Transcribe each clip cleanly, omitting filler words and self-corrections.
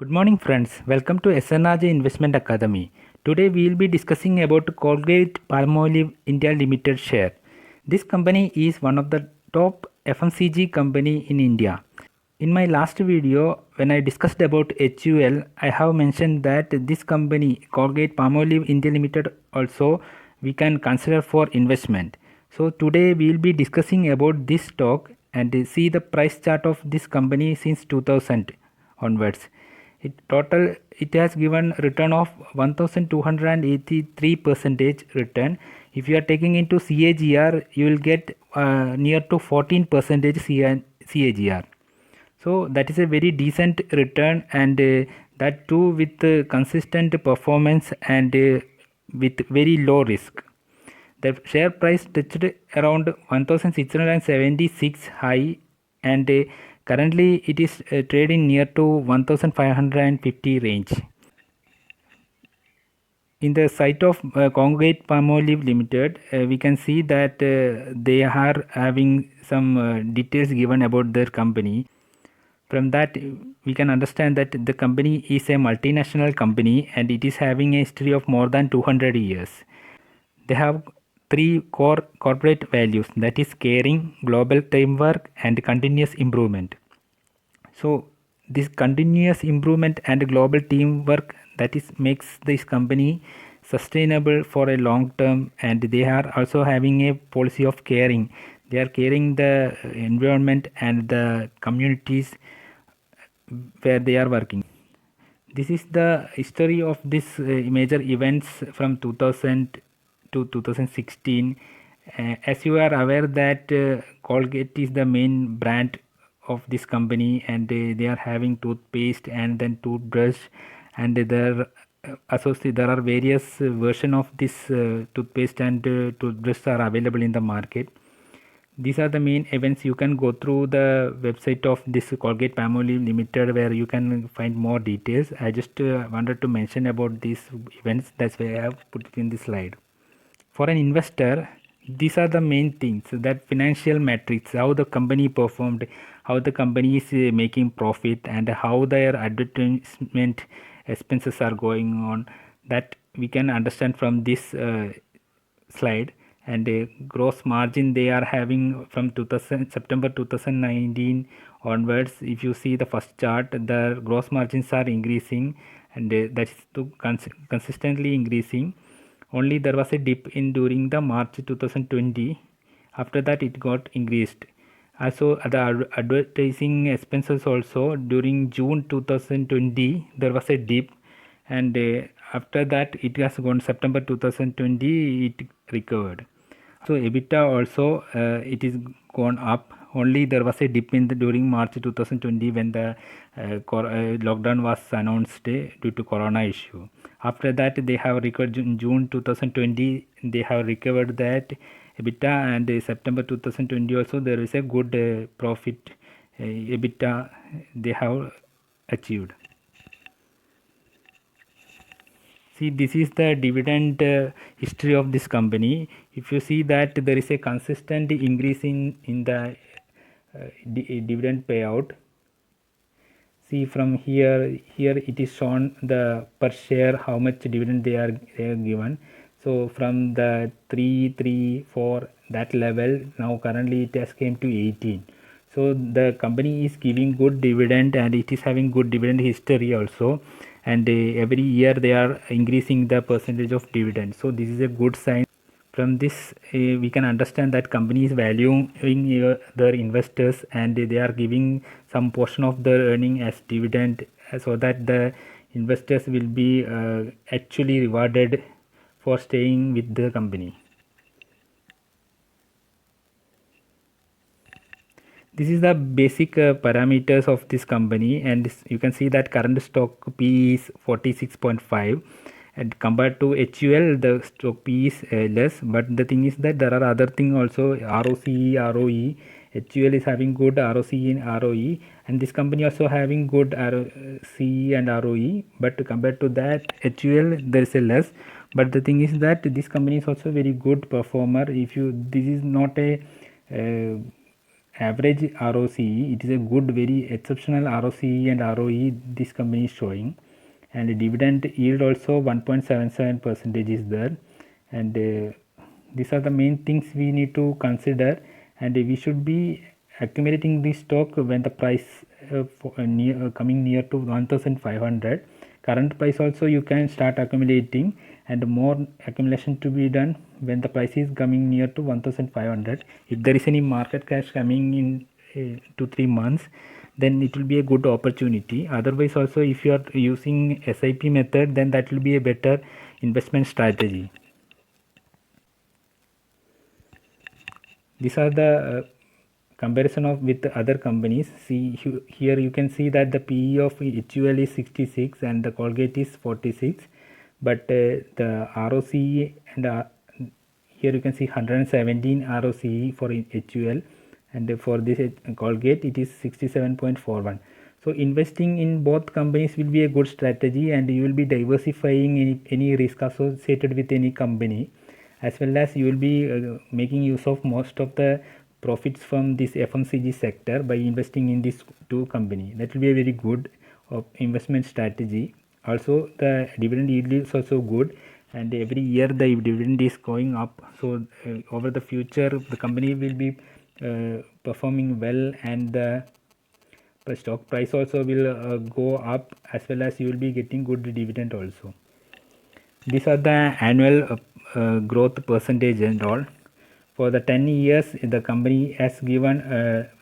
Good morning friends, welcome to SNRJ Investment Academy. Today we will be discussing about Colgate Palmolive India Limited share. This company is one of the top FMCG company in India. In my last video when I discussed about HUL, I have mentioned that this company Colgate Palmolive India Limited also we can consider for investment. So today we will be discussing about this stock and see the price chart of this company since 2000 onwards. It has given return of 1283 percentage return. If you are taking into CAGR, you will get near to 14 percentage CAGR. So that is a very decent return, and that too with consistent performance and with very low risk. The share price touched around 1676 high, and currently it is trading near to 1550 range. In the site of Colgate Palmolive Limited, we can see that they are having some details given about their company. From that, we can understand that the company is a multinational company and it is having a history of more than 200 years. They have three core corporate values, that is caring, global teamwork, and continuous improvement. So this continuous improvement and global teamwork that is makes this company sustainable for a long term, and they are also having a policy of caring. They are caring the environment and the communities where they are working. This is the history of this major events from 2000 to 2016. As you are aware that Colgate is the main brand of this company, and they are having toothpaste and then toothbrush, and there are various version of this toothpaste and toothbrush are available in the market. These are the main events. You can go through the website of this Colgate Palmolive Limited where you can find more details. I just wanted to mention about these events. That's why I have put it in the slide. For an investor, these are the main things, that financial metrics, how the company performed, how the company is making profit, and how their advertisement expenses are going on, that we can understand from this slide. And gross margin they are having from 2000 September 2019 onwards. If you see the first chart, the gross margins are increasing, and that is consistently increasing. Only there was a dip in during the March 2020. After that it got increased. Also the advertising expenses also during June 2020 there was a dip, and after that it has gone September 2020 it recovered. So EBITDA also it is gone up. Only there was a dip in during March 2020 when the lockdown was announced due to corona issue. After that they have recovered in June 2020. They have recovered that EBITDA, and September 2020 also there is a good profit EBITDA they have achieved. See, this is the dividend history of this company. If you see that there is a consistent increase in the dividend payout. See from here it is shown the per share how much dividend they are given. So from the 334 that level, now currently it has came to 18. So the company is giving good dividend, and it is having good dividend history also, and every year they are increasing the percentage of dividend. So this is a good sign. From this we can understand that company is valuing their investors, and they are giving some portion of their earning as dividend, so that the investors will be actually rewarded for staying with the company. This is the basic parameters of this company, and you can see that current stock P is 46.5, and compared to HUL the stock P is less. But the thing is that there are other things also, ROCE, ROE. HUL is having good ROCE and ROE, and this company also having good ROCE and ROE, but compared to that HUL there is a less. But the thing is that this company is also very good performer. If you, this is not a average ROCE, it is a good, very exceptional ROCE and ROE this company is showing, and the dividend yield also 1.77% is there, and these are the main things we need to consider, and we should be accumulating this stock when the price coming near to 1500. Current price also you can start accumulating, and more accumulation to be done when the price is coming near to 1500. If there is any market cash coming in 2-3 months, then it will be a good opportunity. Otherwise also, if you are using SIP method, then that will be a better investment strategy. These are the comparison of with other companies. See here you can see that the PE of HUL is 66 and the Colgate is 46, but the ROCE and here you can see 117 ROCE for HUL, and for this Colgate it is 67.41. So investing in both companies will be a good strategy, and you will be diversifying any risk associated with any company, as well as you will be making use of most of the profits from this FMCG sector by investing in these two companies. That will be a very good investment strategy. Also the dividend yield is also good, and every year the dividend is going up, so over the future the company will be performing well, and the stock price also will go up, as well as you will be getting good dividend also. These are the annual growth percentage and all. For the 10 years the company has given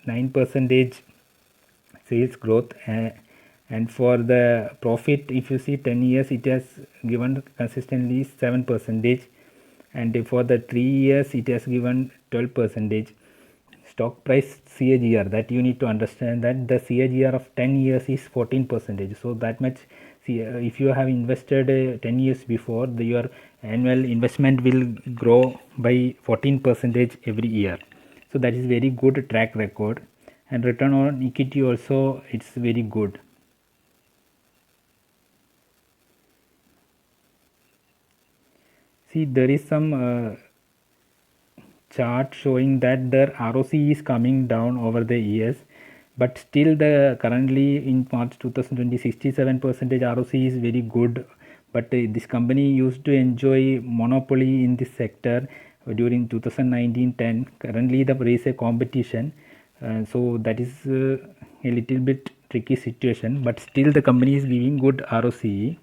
9% sales growth, and for the profit, if you see 10 years it has given consistently 7%, and for the 3 years it has given 12%. Stock price CAGR, that you need to understand that the CAGR of 10 years is 14%. So that much, if you have invested 10 years before, your annual investment will grow by 14% every year. So that is very good track record, and return on equity also it's very good. See, there is some chart showing that their ROC is coming down over the years, but still the currently in March 2020 67% ROC is very good, but this company used to enjoy monopoly in this sector during 2019-10. Currently there is a competition, so that is a little bit tricky situation, but still the company is giving good ROCE.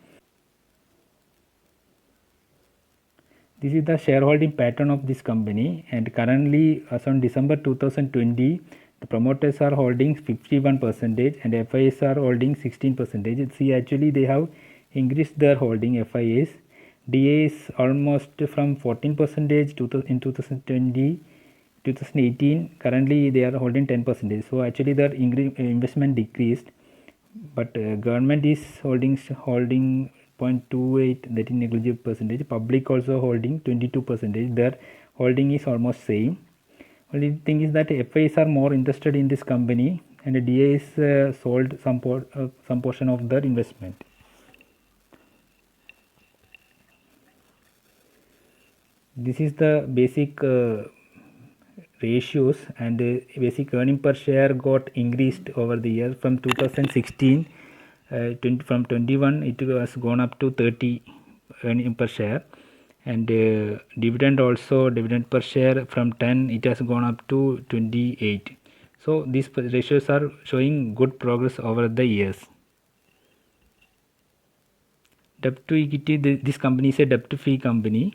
This is the shareholding pattern of this company, and currently as on December 2020 the promoters are holding 51% and FIs are holding 16%. See, actually they have increased their holding. FIs DA is almost from 14% in 2020 2018, currently they are holding 10%. So actually their investment decreased, but government is holding 0.28, that is negligible percentage. Public also holding 22%. Their holding is almost same. Only thing is that FIs are more interested in this company, and DA is sold some portion of their investment. This is the basic ratios, and basic earning per share got increased over the year from 2016. From 21 it has gone up to 30 earning per share, and dividend also, dividend per share from 10 it has gone up to 28. So these ratios are showing good progress over the years. Debt to equity, this company is a debt free company,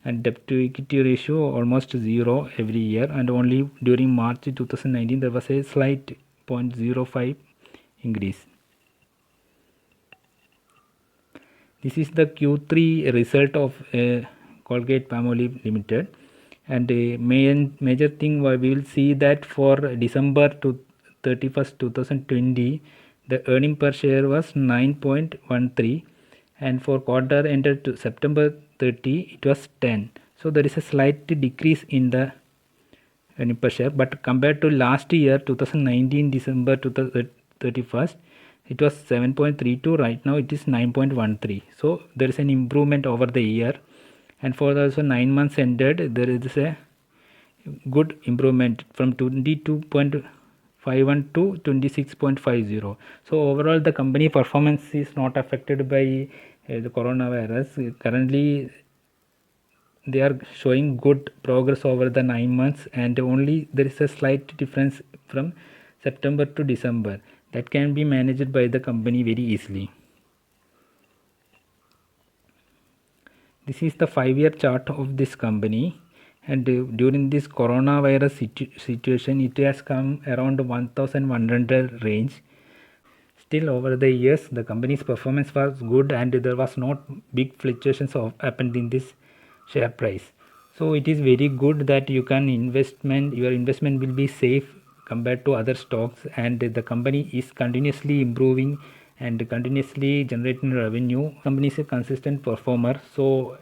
and debt to equity ratio almost zero every year, and only during March 2019 there was a slight 0.05 increase. This is the Q3 result of Colgate Palmolive Limited, and major thing we will see that for December to 31st 2020 the earning per share was 9.13, and for quarter ended to September 30 it was 10. So there is a slight decrease in the earning per share, but compared to last year 2019 December to 31st it was 7.32. right now it is 9.13. so there is an improvement over the year, and for also 9 months ended there is a good improvement from 22.51 to 26.50. So overall the company performance is not affected by the coronavirus. Currently they are showing good progress over the 9 months, and only there is a slight difference from September to December that can be managed by the company very easily. This is the 5-year chart of this company, and during this coronavirus situation it has come around 1100 range. Still over the years the company's performance was good and there was not big fluctuations happened in this share price. So it is very good that your investment will be safe compared to other stocks, and the company is continuously improving and continuously generating revenue. Company is a consistent performer, so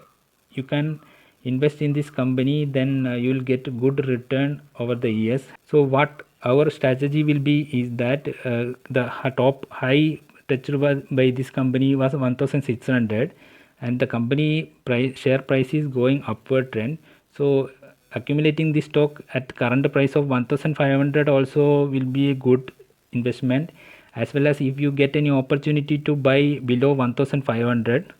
you can invest in this company, then you will get good return over the years. So what our strategy will be is that the top high touched by this company was 1600, and the company share price is going upward trend. So accumulating this stock at current price of 1500 also will be a good investment, as well as if you get any opportunity to buy below 1500,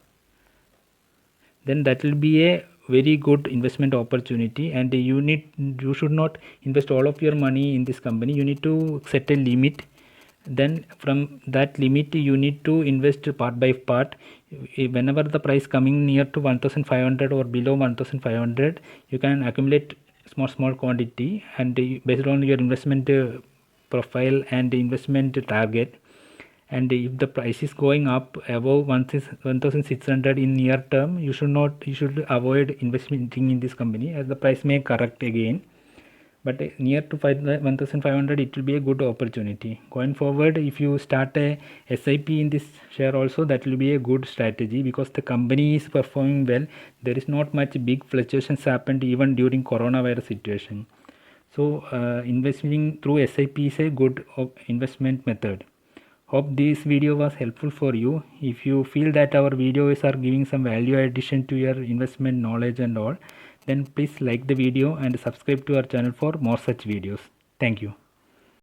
then that will be a very good investment opportunity. And you should not invest all of your money in this company. You need to set a limit, then from that limit you need to invest part by part. Whenever the price coming near to 1500 or below 1500, you can accumulate small quantity, and based on your investment profile and investment target, and if the price is going up above 1600 in near term, you should avoid investing in this company, as the price may correct again. But near to 1500 it will be a good opportunity. Going forward, if you start a SIP in this share also, that will be a good strategy, because the company is performing well. There is not much big fluctuations happened even during coronavirus situation. So investing through SIP is a good investment method. Hope this video was helpful for you. If you feel that our videos are giving some value addition to your investment knowledge and all, then please like the video and subscribe to our channel for more such videos. Thank you.